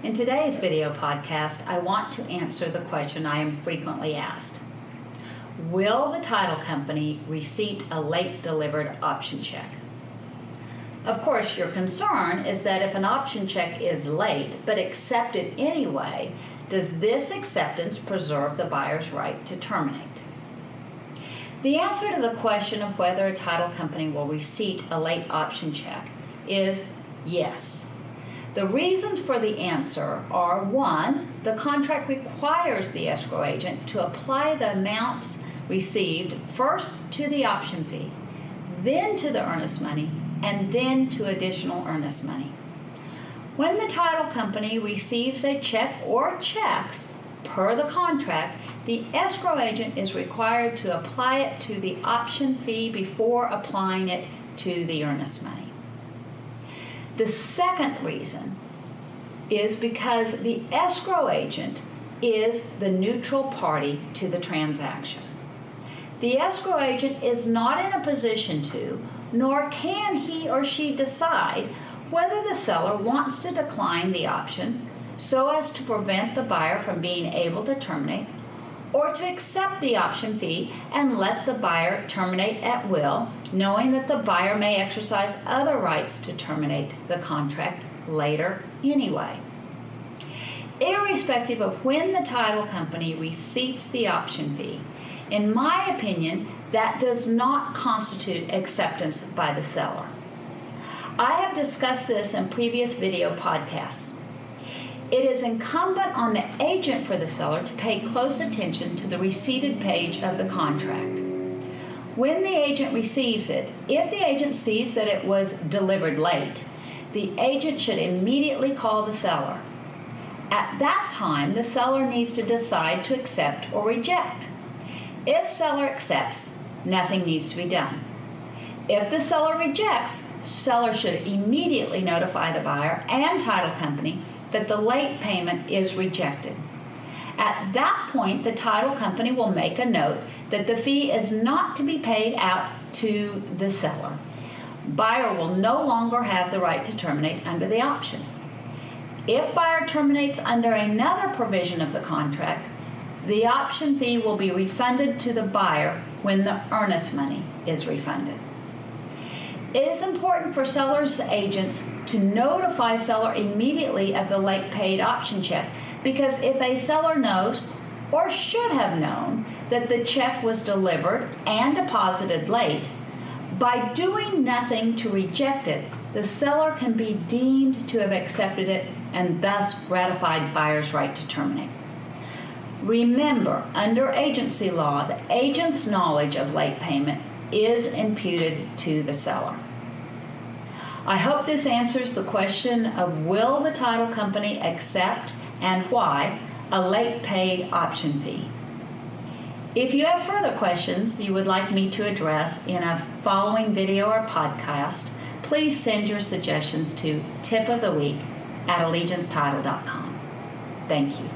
In today's video podcast, I want to answer the question I am frequently asked. Will the title company receipt a late delivered option check? Of course, your concern is that if an option check is late but accepted anyway, does this acceptance preserve the buyer's right to terminate? The answer to the question of whether a title company will receipt a late option check is yes. The reasons for the answer are: 1, the contract requires the escrow agent to apply the amounts received first to the option fee, then to the earnest money, and then to additional earnest money. When the title company receives a check or checks per the contract, the escrow agent is required to apply it to the option fee before applying it to the earnest money. The second reason is because the escrow agent is the neutral party to the transaction. The escrow agent is not in a position to, nor can he or she decide whether the seller wants to decline the option so as to prevent the buyer from being able to terminate, or to accept the option fee and let the buyer terminate at will, knowing that the buyer may exercise other rights to terminate the contract later anyway. Irrespective of when the title company receipts the option fee, in my opinion, that does not constitute acceptance by the seller. I have discussed this in previous video podcasts. It is incumbent on the agent for the seller to pay close attention to the receipted page of the contract. When the agent receives it, if the agent sees that it was delivered late, the agent should immediately call the seller. At that time, the seller needs to decide to accept or reject. If seller accepts, nothing needs to be done. If the seller rejects, seller should immediately notify the buyer and title company that the late payment is rejected. At that point, the title company will make a note that the fee is not to be paid out to the seller. Buyer will no longer have the right to terminate under the option. If buyer terminates under another provision of the contract, the option fee will be refunded to the buyer when the earnest money is refunded. It is important for seller's agents to notify seller immediately of the late paid option check, because if a seller knows or should have known that the check was delivered and deposited late, by doing nothing to reject it, the seller can be deemed to have accepted it and thus ratified buyer's right to terminate. Remember, under agency law, the agent's knowledge of late payment is imputed to the seller. I hope this answers the question of will the title company accept, and why, a late paid option fee. If you have further questions you would like me to address in a following video or podcast, please send your suggestions to tipoftheweek@allegiancetitle.com. Thank you.